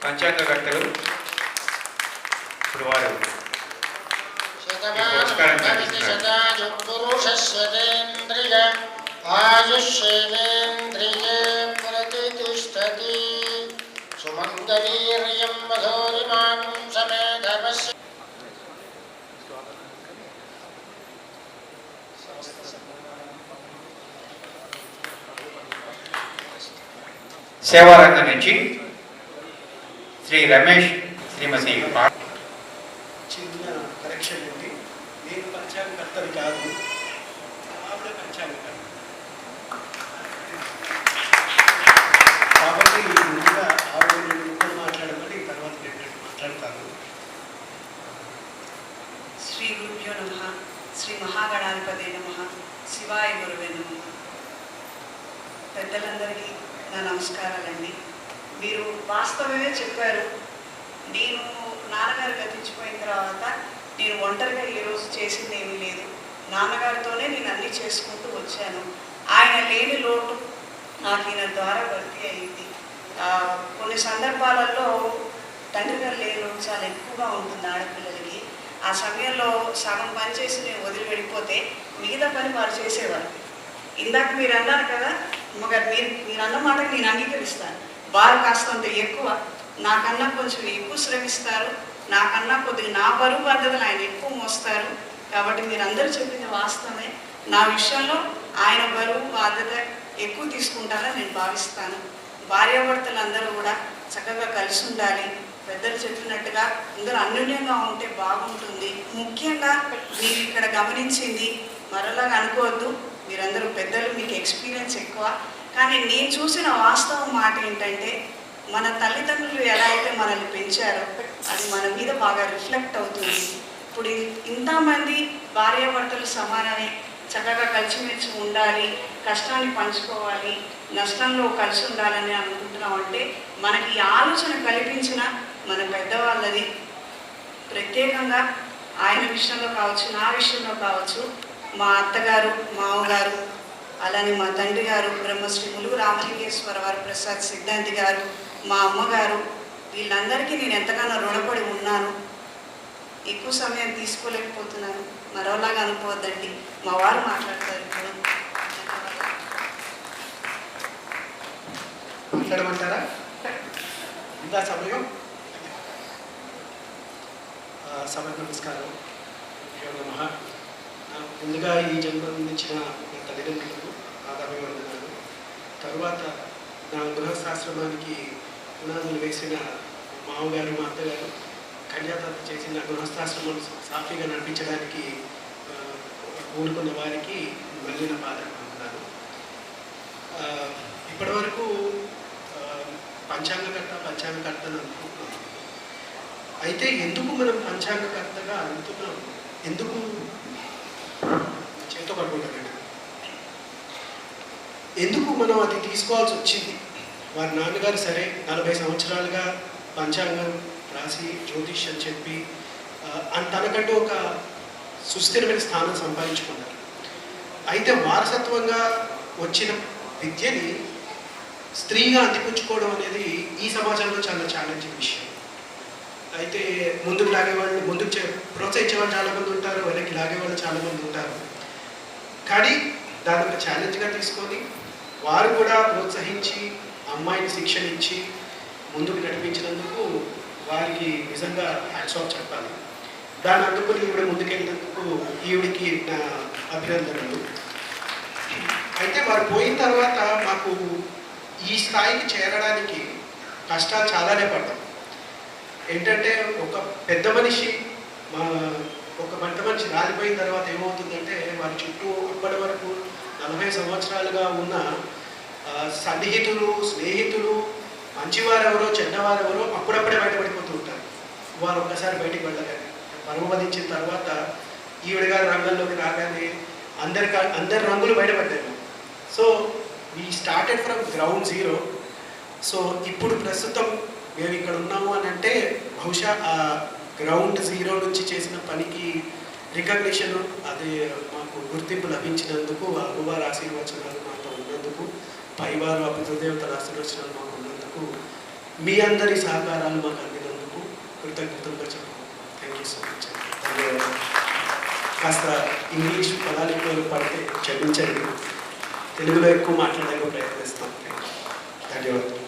పంచాంగకర్తలు ఇప్పుడు వారు పురస్కారం సేవారంగం నుంచి శ్రీ రమేష్ శ్రీమతి చిన్న కరెక్షన్ ఉంది. నేను పంచాంగకర్తని కాదు, ఆవిడ పంచాంగకర్త. కాబట్టి ముందుగా ఆవిడ నేను ముక్కలు మాట్లాడమని తర్వాత నేను మాట్లాడతాను. శ్రీ గురుభ్యో నమః. శ్రీ మహాగణాధిపతే నమః. శివాయ గురువే నమః. పెద్దలందరికీ నా నమస్కారాలండి. మీరు వాస్తవమే చెప్పారు. నేను నాన్నగారు గతించిపోయిన తర్వాత నేను ఒంటరిగా ఈరోజు చేసింది ఏమీ లేదు. నాన్నగారితోనే నేను అన్నీ చేసుకుంటూ వచ్చాను. ఆయన లేని లోటు నాకు ఈయన ద్వారా భర్తీ అయింది. కొన్ని సందర్భాలలో తండ్రి గారు లేని లోటు చాలా ఎక్కువగా ఉంటుంది ఆడపిల్లలకి. ఆ సమయంలో సగం పని చేసి నేను వదిలి వెళ్ళిపోతే మిగతా పని వారు చేసేవారు. ఇందాక మీరు అన్నారు కదా అమ్మగారు, మీరు అన్న మాటకి నేను అంగీకరిస్తాను. వారు కాస్తంత ఎక్కువ, నాకన్నా కొంచెం ఎక్కువ శ్రమిస్తారు. నాకన్నా కొద్దిగా నా బరువు బాధ్యతలు ఆయన ఎక్కువ మోస్తారు. కాబట్టి మీరు అందరూ చెప్పింది వాస్తవమే. నా విషయంలో ఆయన బరువు బాధ్యత ఎక్కువ తీసుకుంటారని నేను భావిస్తాను. భార్యాభర్తలు అందరూ కూడా చక్కగా కలిసి ఉండాలి. పెద్దలు చెప్పినట్టుగా అందరూ అన్యోన్యంగా ఉంటే బాగుంటుంది. ముఖ్యంగా మీరు ఇక్కడ గమనించింది మరోలాగా అనుకోవద్దు. మీరందరూ పెద్దలు, మీకు ఎక్స్పీరియన్స్ ఎక్కువ. కానీ నేను చూసిన వాస్తవం మాట ఏంటంటే, మన తల్లిదండ్రులు ఎలా అయితే మనల్ని పెంచారో అది మన మీద బాగా రిఫ్లెక్ట్ అవుతుంది. ఇప్పుడు ఇంతమంది భార్యాభర్తలు సమానమే, చక్కగా కలిసిమెలిసి ఉండాలి, కష్టాన్ని పంచుకోవాలి, నష్టంలో కలిసి ఉండాలని అనుకుంటున్నాం. అంటే మనకి ఆలోచన కల్పించిన మన పెద్దవాళ్ళది. ప్రత్యేకంగా ఆయన విషయంలో కావచ్చు, నా విషయంలో కావచ్చు, మా అత్తగారు, మామగారు, అలానే మా తండ్రి గారు బ్రహ్మశ్రీ ములుగు రామలింగేశ్వర వారి ప్రసాద్ సిద్ధాంతి గారు, మా అమ్మగారు, వీళ్ళందరికీ నేను ఎంతగానో రుణపడి ఉన్నాను. ఎక్కువ సమయం తీసుకోలేకపోతున్నాను, మరోలాగా అనుకోవద్దండి. మా వారు మాట్లాడతారు ఇప్పుడు. మాట్లాడమంటారా? ఇందా సమయం. సభకు నమస్కారం. ముందుగా ఈ జన్మనిచ్చిన నా తల్లిదండ్రులకు ఆదరణ. తరువాత నా గృహస్థాశ్రమానికి పునాదులు వేసిన మామగారు, మా అత్తగారు, కన్యాదాత చేసిన గృహస్థాశ్రమం సాఫీగా నడిపించడానికి కూడుకున్న వారికి మళ్ళీ నా బాధపడుతున్నాను. ఇప్పటి వరకు పంచాంగకర్త అని అనుకుంటున్నాం. అయితే ఎందుకు మనం పంచాంగకర్తగా అనుకుంటున్నాం? ఎందుకు చేతో పడుకుంటానండి, ఎందుకు మనం అది తీసుకోవాల్సి వచ్చింది? వారి నాన్నగారు సరే 40 సంవత్సరాలుగా పంచాంగం రాసి జ్యోతిష్యం చెప్పి తనకంటూ ఒక సుస్థిరమైన స్థానం సంపాదించుకున్నారు. అయితే వారసత్వంగా వచ్చిన విద్యని స్త్రీగా అందిపుచ్చుకోవడం అనేది ఈ సమాజంలో చాలా ఛాలెంజింగ్ విషయం. అయితే ముందుకు లాగేవాళ్ళు, ముందుకు ప్రోత్సహించేవాళ్ళు చాలామంది ఉంటారు, వెనక్కి లాగేవాళ్ళు చాలామంది ఉంటారు. కానీ దాని ఒక ఛాలెంజ్గా తీసుకొని వారు కూడా ప్రోత్సహించి అమ్మాయిని శిక్షణ ఇచ్చి ముందుకు నడిపించినందుకు వారికి నిజంగా హ్యాట్స్ ఆఫ్ చెప్పాలి. దాన్ని అందుకుని ఈవిడ ముందుకెళ్ళినందుకు ఈవిడికి నా అభినందనలు. అయితే వారు పోయిన తర్వాత మాకు ఈ స్థాయికి చేరడానికి కష్టాలు చాలానే పడ్డాం. ఏంటంటే ఒక పెద్ద మనిషి రాలిపోయిన తర్వాత ఏమవుతుందంటే వారి చుట్టూ అప్పటి వరకు 40 సంవత్సరాలుగా ఉన్న సన్నిహితులు, స్నేహితులు, మంచివారెవరో చెడ్డవారెవరో అప్పుడప్పుడే బయటపడిపోతూ ఉంటారు. వారు ఒక్కసారి బయటికి వెళ్ళగానే పరమపదించిన తర్వాత ఈవిడ గారి రంగంలోకి రాగానే అందరి రంగులు బయటపడ్డారు. So we started from ground zero. So ఇప్పుడు ప్రస్తుతం మేము ఇక్కడ ఉన్నాము అని అంటే బహుశా ఆ గ్రౌండ్ జీరో నుంచి చేసిన పనికి రికగ్నిషన్, అది మాకు గుర్తింపు లభించినందుకు, అమ్మవారి ఆశీర్వచనాలు మాతో ఉన్నందుకు, పైవారు అభిదేవతల ఆశీర్వచనాలు మాకు ఉన్నందుకు మీ అందరి సహకారాలు మాకు అందినందుకు కృతజ్ఞతలుగా చెప్పాలి. Thank you so much. ధన్యవాదాలు. కాస్త ఇంగ్లీష్ పదాలు ఎక్కువ పడితే క్షమించండి, తెలుగులో ఎక్కువ మాట్లాడడానికి ప్రయత్నిస్తాం. ధన్యవాదాలు.